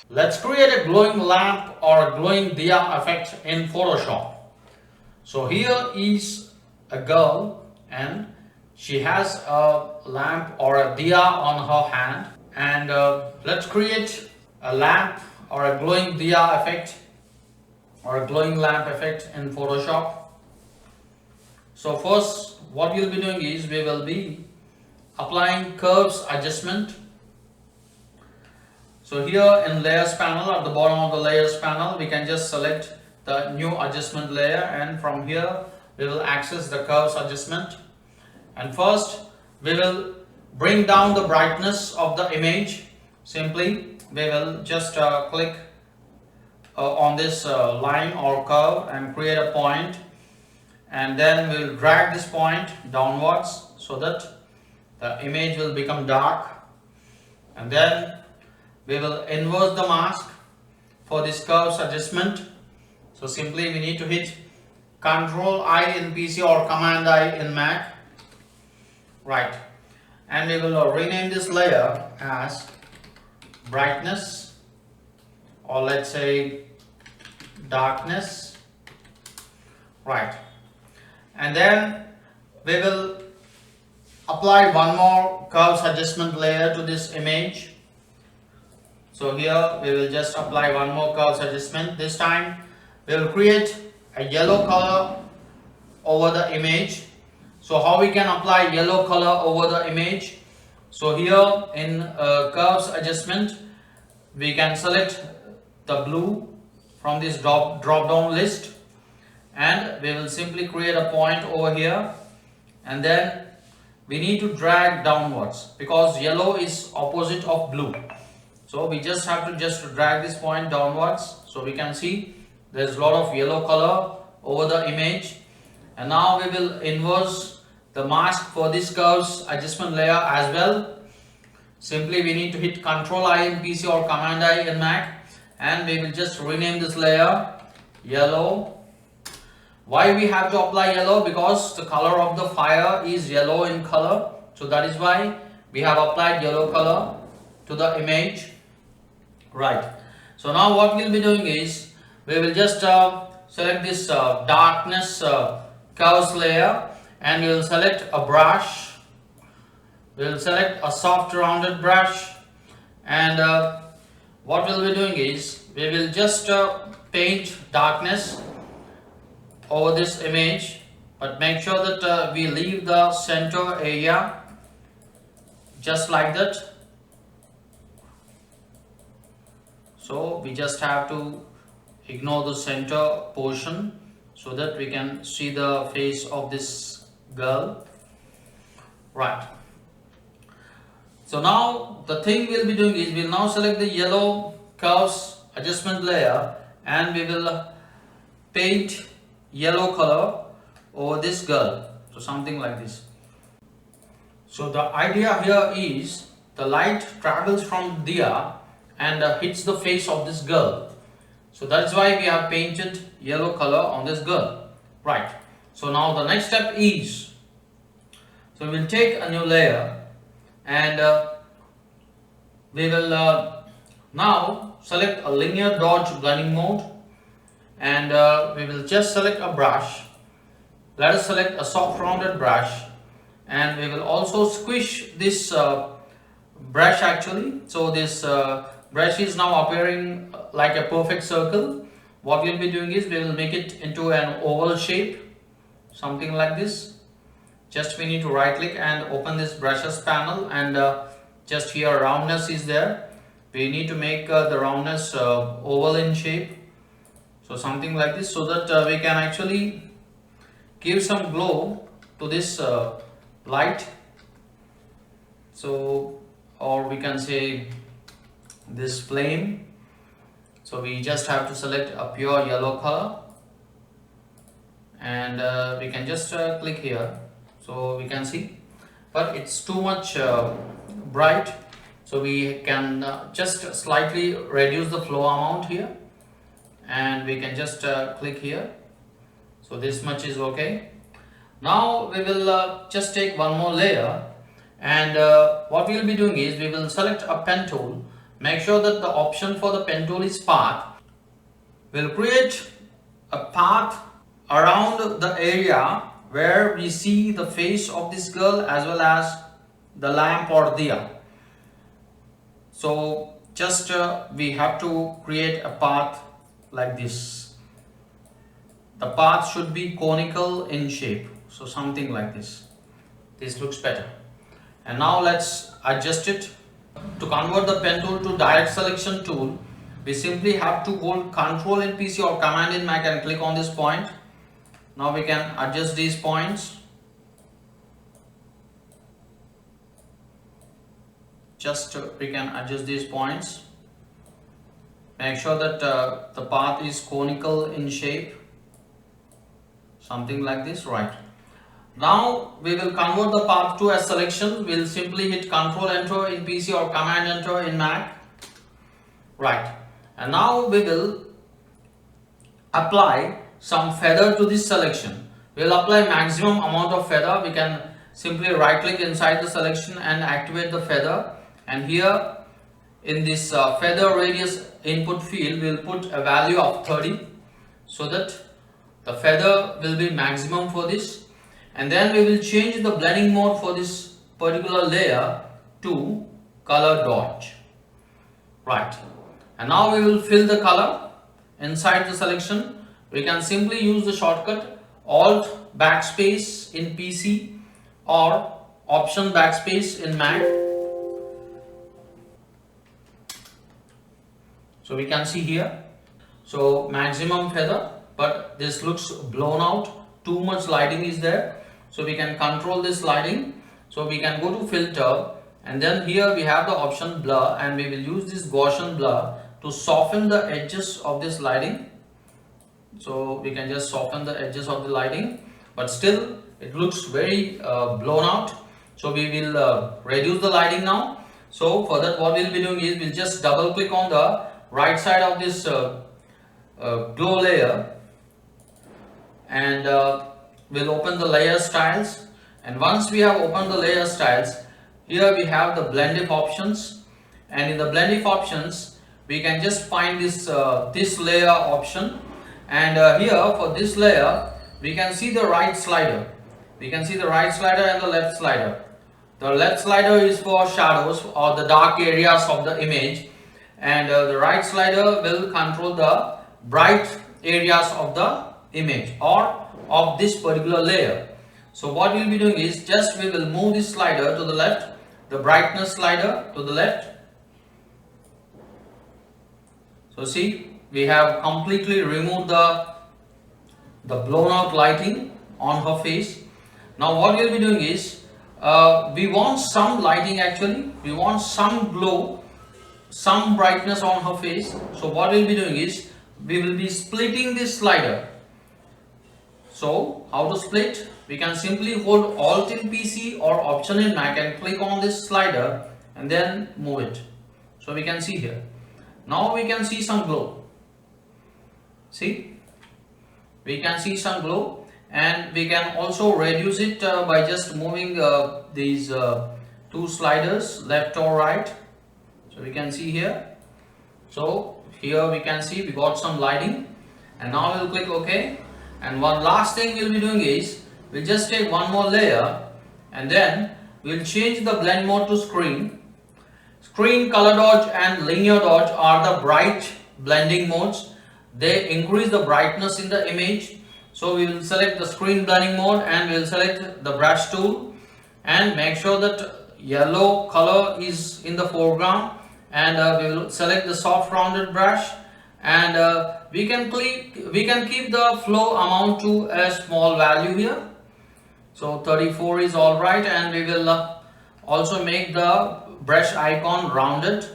Let's create a glowing lamp or a glowing diya effect in Photoshop. So here is a girl and she has a lamp or a diya on her hand, and let's create a lamp or a glowing diya effect or a glowing lamp effect in Photoshop. So first what we'll be doing is we will be applying curves adjustment. So here in layers panel, at the bottom of the layers panel, we can just select the new adjustment layer, and from here we will access the curves adjustment. And first we will bring down the brightness of the image. Simply we will just click on this line or curve and create a point, and then we will drag this point downwards so that the image will become dark, and then we will invert the mask for this curves adjustment. So simply we need to hit Ctrl I in PC or Command I in Mac. Right. And we will rename this layer as brightness, or let's say darkness. Right. And then we will apply one more curves adjustment layer to this image. So here we will just apply one more curves adjustment. This time we will create a yellow color over the image. So how we can apply yellow color over the image? So here in curves adjustment, we can select the blue from this drop down list, and we will simply create a point over here, and then we need to drag downwards because yellow is opposite of blue. So we just have to drag this point downwards. So we can see there's a lot of yellow color over the image. And now we will invert the mask for this curves adjustment layer as well. Simply we need to hit Ctrl I in PC or Command I in Mac, and we will just rename this layer yellow. Why we have to apply yellow? Because the color of the fire is yellow in color. So that is why we have applied yellow color to the image. Right. So now what we'll be doing is we will just select this darkness curves layer, and we will select a brush. We will select a soft rounded brush, and what we'll be doing is we will just paint darkness over this image, but make sure that we leave the center area just like that. So we just have to ignore the center portion so that we can see the face of this girl. Right. So now the thing we'll be doing is we'll now select the yellow curves adjustment layer, and we will paint yellow color over this girl. So something like this. So the idea here is the light travels from diya and hits the face of this girl. So that's why we have painted yellow color on this girl. Right. So now the next step is, so we'll take a new layer, and we will now select a linear dodge blending mode, and we will just select a brush. Let us select a soft rounded brush, and we will also squish this brush actually. So this brush is now appearing like a perfect circle. What we'll be doing is we will make it into an oval shape, something like this. Just we need to right click and open this brushes panel, and just here roundness is there. We need to make the roundness oval in shape. So something like this, so that we can actually give some glow to this light. So, or we can say this flame. So we just have to select a pure yellow color, and we can just click here. So we can see, but it's too much bright. So we can just slightly reduce the flow amount here, and we can just click here. So this much is okay. Now we will just take one more layer, and what we will be doing is we will select a pen tool, make sure that the option for the pen tool is path. We'll create a path around the area where we see the face of this girl as well as the lamp or diya. So just we have to create a path like this. The path should be conical in shape, so something like this. This looks better. And now let's adjust it. To convert the pen tool to direct selection tool, we simply have to hold Ctrl in PC or Command in Mac and click on this point. Now we can adjust these points. We can adjust these points. Make sure that the path is conical in shape. Something like this, right? Now we will convert the path to a selection. We'll simply hit Ctrl Enter in PC or Command Enter in Mac. Right. And now we will apply some feather to this selection. We will apply maximum amount of feather. We can simply right click inside the selection and activate the feather. And here in this feather radius input field, we will put a value of 30 so that the feather will be maximum for this. And then we will change the blending mode for this particular layer to color dodge. Right. And now we will fill the color inside the selection. We can simply use the shortcut Alt backspace in PC or Option backspace in Mac. So we can see here. So maximum feather, but this looks blown out. Too much lighting is there. So we can control this lighting. So we can go to filter, and then here we have the option blur, and we will use this Gaussian blur to soften the edges of this lighting. So we can just soften the edges of the lighting, but still it looks very blown out. So we will reduce the lighting now. So for that, what we'll be doing is we'll just double click on the right side of this glow layer, and we'll open the layer styles. And once we have opened the layer styles, here we have the blend if options, and in the blend if options we can just find this this layer option, and here for this layer we can see the right slider. We can see the right slider and the left slider. The left slider is for shadows or the dark areas of the image, and the right slider will control the bright areas of the image or of this particular layer. So what we'll be doing is just we will move this slider to the left, the brightness slider to the left. So see, we have completely removed the blown out lighting on her face. Now what we'll be doing is we want some lighting actually, we want some glow, some brightness on her face. So what we'll be doing is we will be splitting this slider. So how to split? We can simply hold Alt in PC or Option in Mac and click on this slider and then move it. So we can see here. Now we can see some glow. See? We can see some glow, and we can also reduce it by just moving these two sliders left or right. So we can see here. So here we can see we got some lighting, and now we'll click OK. And one last thing we'll be doing is we'll just take one more layer, and then we'll change the blend mode to screen. Screen, color dodge and linear dodge are the bright blending modes. They increase the brightness in the image. So we will select the screen blending mode and we will select the brush tool and make sure that yellow color is in the foreground, and we will select the soft rounded brush, and we can keep the flow amount to a small value here. So 34 is all right, and we will also make the brush icon rounded.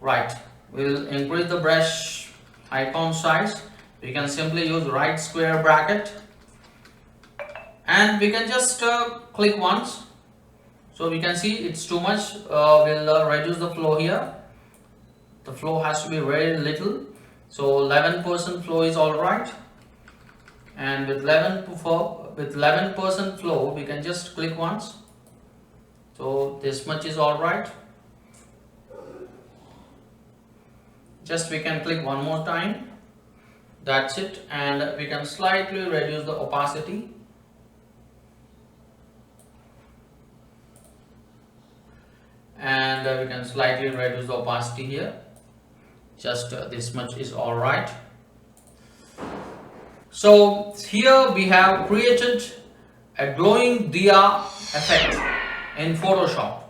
Right, we will increase the brush icon size. We can simply use right square bracket, and we can just click once. So we can see it's too much. We'll reduce the flow here. The flow has to be very little. So 11% flow is all right, and with 11% flow we can just click once. So this much is all right. Just we can click one more time. That's it, and we can slightly reduce the opacity. And we can slightly reduce the opacity here. Just this much is all right. So here we have created a glowing diya effect in Photoshop.